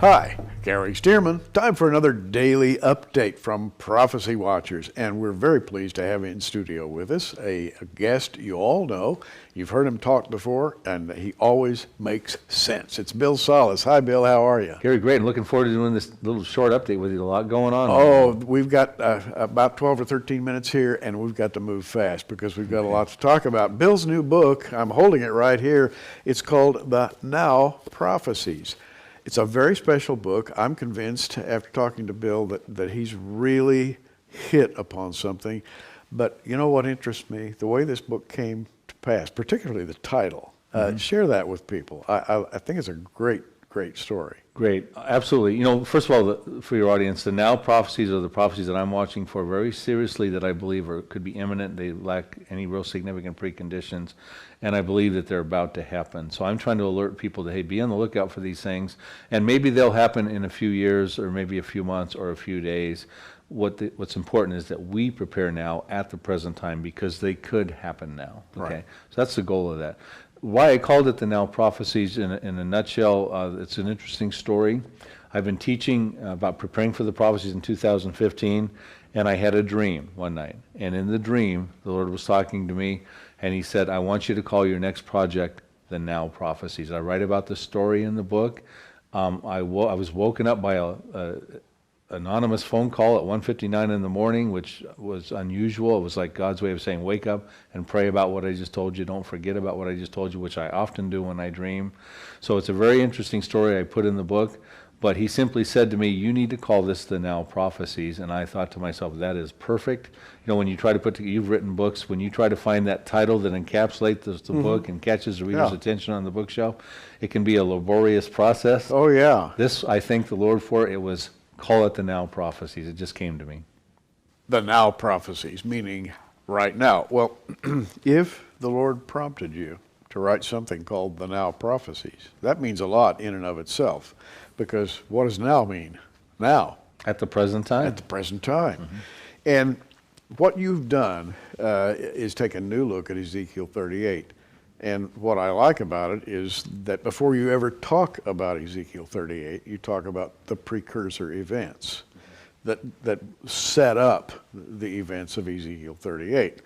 Hi, Gary Stearman. Time for another daily update from Prophecy Watchers, and we're very pleased to have in studio with us a guest you all know. You've heard him talk before, and he always makes sense. It's Bill Salus. Hi, Bill. How are you? Gary, great. Looking forward to doing this little short update with you. A lot going on. Oh, we've got about 12 or 13 minutes here, and we've got to move fast because we've got a lot to talk about. Bill's new book, I'm holding it right here. It's called The Now Prophecies. It's a very special book. I'm convinced, after talking to Bill, that he's really hit upon something. But you know what interests me? The way this book came to pass, particularly the title. Share that with people. I think it's a great story. Great. Absolutely. You know, first of all, for your audience, the Now Prophecies are the prophecies that I'm watching for very seriously that I believe could be imminent. They lack any real significant preconditions, and I believe that they're about to happen. So I'm trying to alert people that, hey, be on the lookout for these things, and maybe they'll happen in a few years or maybe a few months or a few days. What's important is that we prepare now at the present time because they could happen now. Okay, Right. So that's the goal of that. Why I called it the Now Prophecies in a nutshell, it's an interesting story. I've been teaching about preparing for the prophecies in 2015, and I had a dream one night. And in the dream, the Lord was talking to me, and He said, I want you to call your next project the Now Prophecies. I write about the story in the book. I was woken up by a anonymous phone call at 1:59 in the morning, which was unusual. It was like God's way of saying, wake up and pray about what I just told you. Don't forget about what I just told you, which I often do when I dream. So it's a very interesting story I put in the book. But He simply said to me, you need to call this the Now Prophecies. And I thought to myself, that is perfect. You know, when you try to you've written books, when you try to find that title that encapsulates the book and catches the reader's attention on the bookshelf, it can be a laborious process. Oh, yeah. This, I thank the Lord for. It was, call it the Now Prophecies. It just came to me. The Now Prophecies, meaning right now. Well, if the Lord prompted you to write something called the Now Prophecies, that means a lot in and of itself, because what does now mean? Now. At the present time. At the present time. And what you've done is take a new look at Ezekiel 38. And what I like about it is that before you ever talk about Ezekiel 38, you talk about the precursor events that set up the events of Ezekiel 38.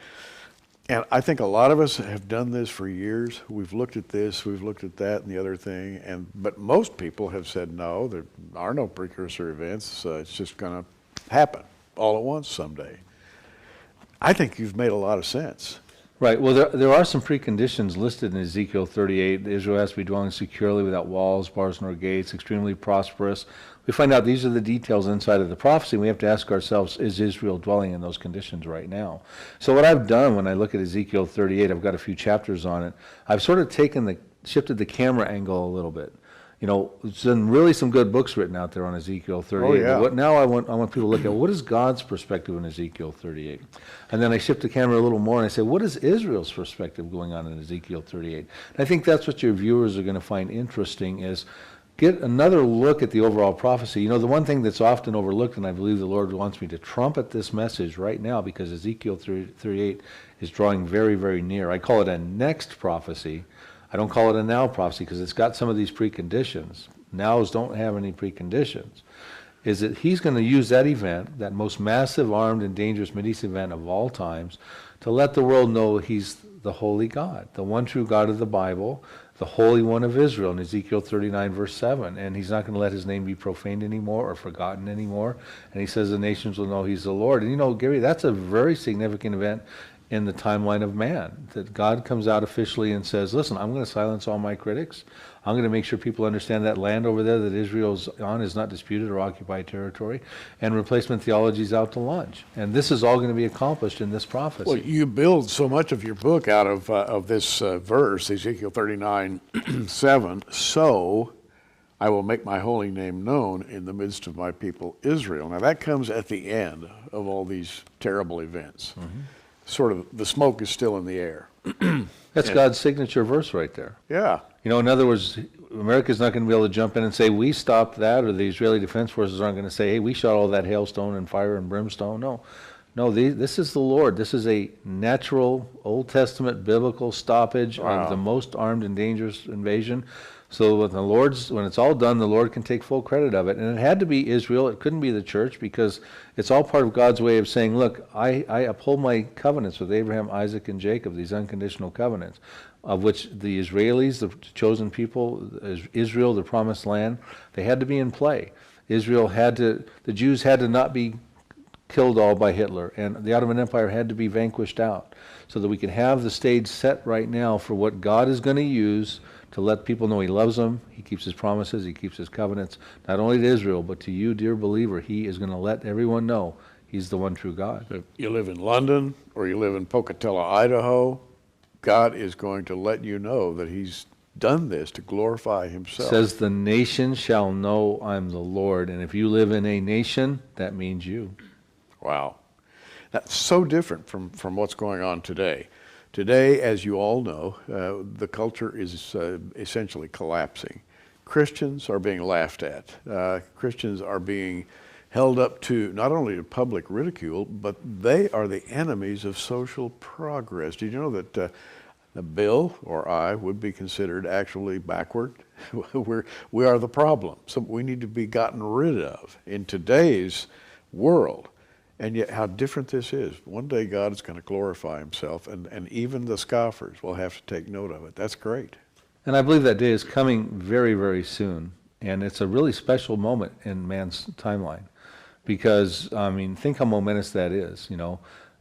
And I think a lot of us have done this for years. We've looked at this, we've looked at that and the other thing, but most people have said, no, there are no precursor events. It's just going to happen all at once someday. I think you've made a lot of sense. Right. Well, there are some preconditions listed in Ezekiel 38. Israel has to be dwelling securely without walls, bars, nor gates, extremely prosperous. We find out these are the details inside of the prophecy. We have to ask ourselves, is Israel dwelling in those conditions right now? So what I've done when I look at Ezekiel 38, I've got a few chapters on it. I've sort of shifted the camera angle a little bit. You know, there's been really some good books written out there on Ezekiel 38. Oh, yeah. But now I want people to look at what is God's perspective in Ezekiel 38? And then I shift the camera a little more and I say, what is Israel's perspective going on in Ezekiel 38? And I think that's what your viewers are going to find interesting is get another look at the overall prophecy. You know, the one thing that's often overlooked, and I believe the Lord wants me to trumpet this message right now because Ezekiel 38 is drawing very, very near. I call it a next prophecy. I don't call it a now prophecy because it's got some of these preconditions. Nows don't have any preconditions. Is that He's going to use that event, that most massive, armed, and dangerous Mideast event of all times, to let the world know He's the holy God, the one true God of the Bible, the Holy One of Israel in Ezekiel 39, verse 7. And He's not going to let His name be profaned anymore or forgotten anymore. And He says the nations will know He's the Lord. And you know, Gary, that's a very significant event in the timeline of man, that God comes out officially and says, listen, I'm going to silence all my critics. I'm going to make sure people understand that land over there that Israel's on is not disputed or occupied territory, and replacement theology is out to lunch. And this is all going to be accomplished in this prophecy. Well, you build so much of your book out of this verse, Ezekiel 39, 7, so I will make my holy name known in the midst of my people Israel. Now that comes at the end of all these terrible events. Sort of the smoke is still in the air. That's God's signature verse right there. Yeah. You know, in other words, America's not going to be able to jump in and say, we stopped that, or the Israeli Defense Forces aren't going to say, hey, we shot all that hailstone and fire and brimstone. No, this is the Lord. This is a natural, Old Testament, biblical stoppage of the most armed and dangerous invasion. So when it's all done, the Lord can take full credit of it. And it had to be Israel. It couldn't be the church, because it's all part of God's way of saying, look, I uphold my covenants with Abraham, Isaac, and Jacob, these unconditional covenants, of which the Israelis, the chosen people, Israel, the promised land, they had to be in play. The Jews had to not be killed all by Hitler, and the Ottoman Empire had to be vanquished out, so that we can have the stage set right now for what God is going to use to let people know He loves them, He keeps His promises, He keeps His covenants, not only to Israel, but to you, dear believer. He is going to let everyone know He's the one true God. If you live in London or you live in Pocatello, Idaho, God is going to let you know that He's done this to glorify Himself. It says the nation shall know I'm the Lord, and if you live in a nation, that means you. Wow. That's so different from what's going on today. Today, as you all know, the culture is essentially collapsing. Christians are being laughed at. Christians are being held up to not only to public ridicule, but they are the enemies of social progress. Did you know that Bill or I would be considered actually backward? We are the problem. So we need to be gotten rid of in today's world. And yet how different this is. One day God is going to glorify Himself, and even the scoffers will have to take note of it. That's great. And I believe that day is coming very, very soon. And it's a really special moment in man's timeline. Because, I mean, think how momentous that is, you know.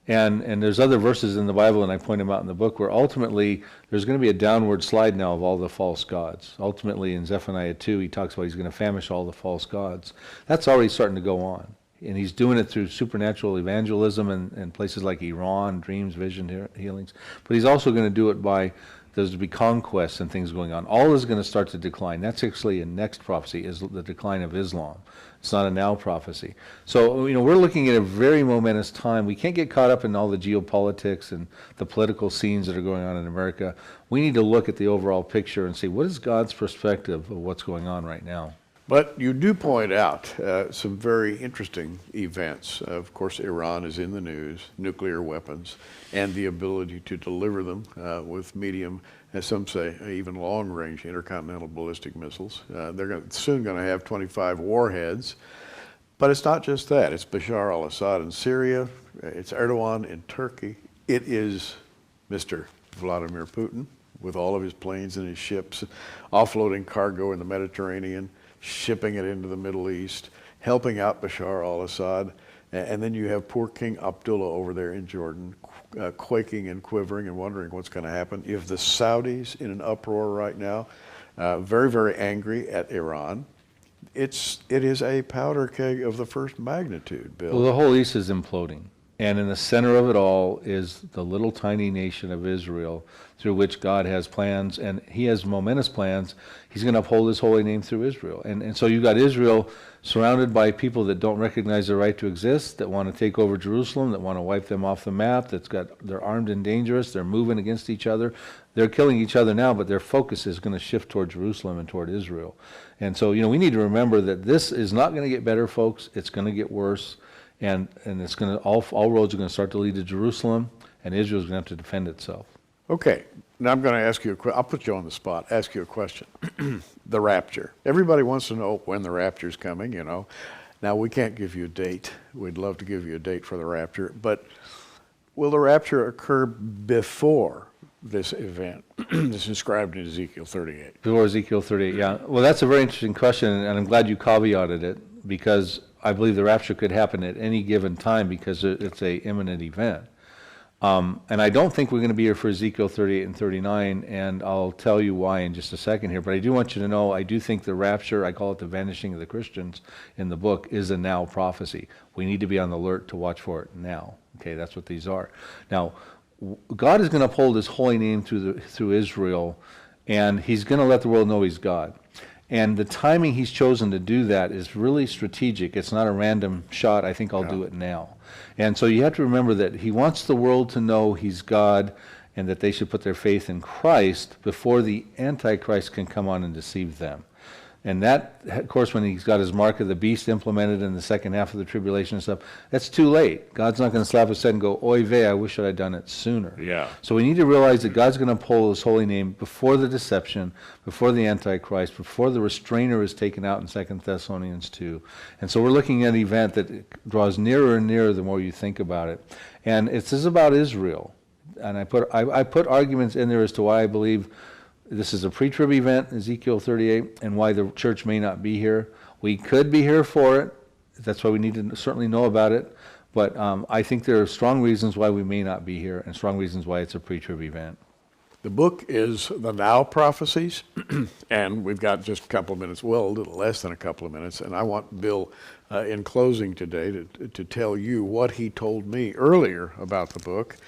And there's other verses in the Bible, and I point them out in the book, where ultimately there's going to be a downward slide now of all the false gods. Ultimately in Zephaniah 2, he talks about He's going to famish all the false gods. That's already starting to go on. And He's doing it through supernatural evangelism in places like Iran, dreams, vision, healings. But He's also going to do it by, there's to be conquests and things going on. All is going to start to decline. That's actually a next prophecy, is the decline of Islam. It's not a now prophecy. So, you know, we're looking at a very momentous time. We can't get caught up in all the geopolitics and the political scenes that are going on in America. We need to look at the overall picture and see, what is God's perspective of what's going on right now? But you do point out some very interesting events. Of course, Iran is in the news, nuclear weapons, and the ability to deliver them with medium, as some say, even long-range intercontinental ballistic missiles. They're soon going to have 25 warheads. But it's not just that. It's Bashar al-Assad in Syria. It's Erdogan in Turkey. It is Mr. Vladimir Putin with all of his planes and his ships, offloading cargo in the Mediterranean, shipping it into the Middle East, helping out Bashar al-Assad. And then you have poor King Abdullah over there in Jordan, quaking and quivering and wondering what's going to happen. You have the Saudis in an uproar right now, very, very angry at Iran. It is a powder keg of the first magnitude, Bill. Well, the whole East is imploding. And in the center of it all is the little tiny nation of Israel, through which God has plans, and He has momentous plans. He's going to uphold His holy name through Israel. And so you've got Israel surrounded by people that don't recognize their right to exist, that want to take over Jerusalem, that want to wipe them off the map, they're armed and dangerous, they're moving against each other. They're killing each other now, but their focus is going to shift toward Jerusalem and toward Israel. And so, you know, we need to remember that this is not going to get better, folks. It's going to get worse. And it's going to, all roads are going to start to lead to Jerusalem, and Israel's going to have to defend itself. Okay, now I'm going to ask you I'll put you on the spot, ask you a question. The rapture. Everybody wants to know when the rapture's coming, you know. Now, we can't give you a date. We'd love to give you a date for the rapture, but will the rapture occur before this event that's described in Ezekiel 38? Before Ezekiel 38, yeah. Well, that's a very interesting question, and I'm glad you caveated it, because I believe the rapture could happen at any given time because it's an imminent event. And I don't think we're going to be here for Ezekiel 38 and 39, and I'll tell you why in just a second here. But I do want you to know, I do think the rapture, I call it the vanishing of the Christians in the book, is a now prophecy. We need to be on the alert to watch for it now. Okay, that's what these are. Now, God is going to uphold His holy name through Israel, and He's going to let the world know He's God. And the timing He's chosen to do that is really strategic. It's not a random shot, I think I'll do it now. And so you have to remember that He wants the world to know He's God and that they should put their faith in Christ before the Antichrist can come on and deceive them. And that, of course, when he's got his mark of the beast implemented in the second half of the tribulation and stuff, that's too late. God's not going to slap his head and go, oy vey, I wish I'd done it sooner. Yeah. So we need to realize that God's going to uphold his holy name before the deception, before the Antichrist, before the restrainer is taken out in 2 Thessalonians 2. And so we're looking at an event that draws nearer and nearer the more you think about it. And it is about Israel. And I put arguments in there as to why I believe this is a pre-trib event, Ezekiel 38, and why the church may not be here. We could be here for it. That's why we need to certainly know about it. But I think there are strong reasons why we may not be here and strong reasons why it's a pre-trib event. The book is The Now Prophecies, and we've got just a couple of minutes, well, a little less than a couple of minutes, and I want Bill, in closing today, to tell you what he told me earlier about the book,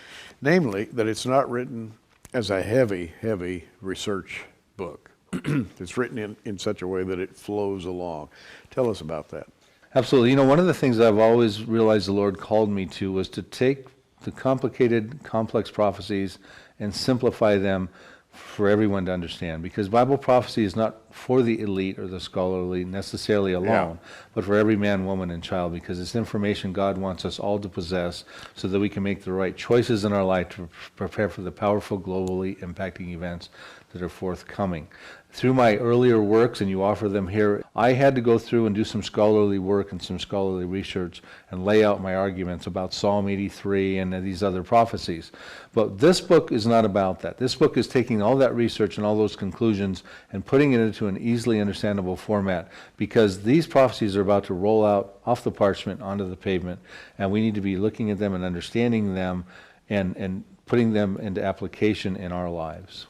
namely that it's not written as a heavy research book. It's written in such a way that it flows along. Tell us about that. Absolutely. You know, one of the things I've always realized the Lord called me to was to take the complicated, complex prophecies and simplify them for everyone to understand. Because Bible prophecy is not for the elite or the scholarly necessarily alone, but for every man, woman, and child, because it's information God wants us all to possess so that we can make the right choices in our life to prepare for the powerful, globally impacting events that are forthcoming. Through my earlier works, and you offer them here, I had to go through and do some scholarly work and some scholarly research and lay out my arguments about Psalm 83 and these other prophecies. But this book is not about that. This book is taking all that research and all those conclusions and putting it into an easily understandable format, because these prophecies are about to roll out off the parchment onto the pavement, and we need to be looking at them and understanding them and putting them into application in our lives.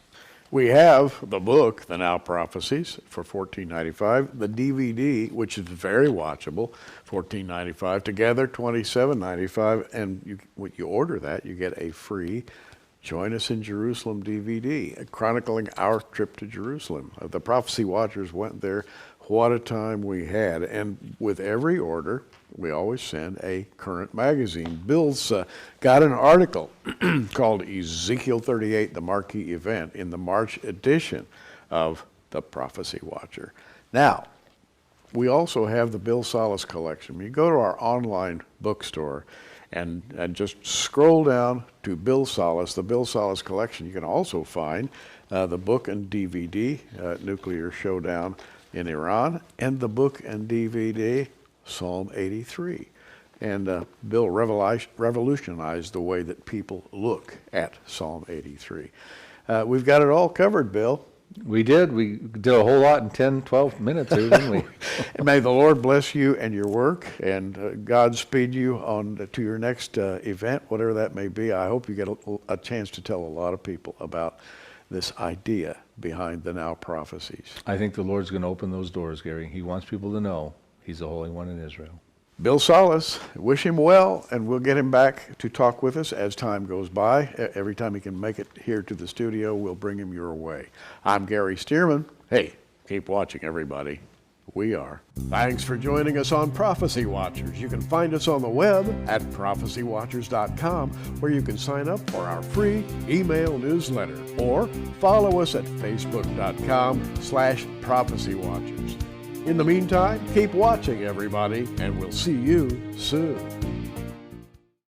We have the book, The Now Prophecies, for $14.95. The DVD, which is very watchable, $14.95. Together, $27.95. And when you order that, you get a free Join Us in Jerusalem DVD, chronicling our trip to Jerusalem. The Prophecy Watchers went there. What a time we had. And with every order, we always send a current magazine. Bill's got an article called Ezekiel 38, the Marquee Event, in the March edition of the Prophecy Watcher. Now, we also have the Bill Salus collection. You go to our online bookstore and just scroll down to Bill Salus, the Bill Salus collection. You can also find the book and DVD, Nuclear Showdown in Iran, and the book and DVD, Psalm 83. And Bill revolutionized the way that people look at Psalm 83. We've got it all covered, Bill. We did. We did a whole lot in 10, 12 minutes here, didn't we? And may the Lord bless you and your work, and Godspeed you on to your next event, whatever that may be. I hope you get a chance to tell a lot of people about this idea behind the Now Prophecies. I think the Lord's going to open those doors, Gary. He wants people to know He's the Holy One in Israel. Bill Salus, wish him well, and we'll get him back to talk with us as time goes by. Every time he can make it here to the studio, we'll bring him your way. I'm Gary Stearman. Hey, keep watching, everybody. We are. Thanks for joining us on Prophecy Watchers. You can find us on the web at prophecywatchers.com, where you can sign up for our free email newsletter, or follow us at facebook.com/prophecywatchers. In the meantime, keep watching, everybody, and we'll see you soon.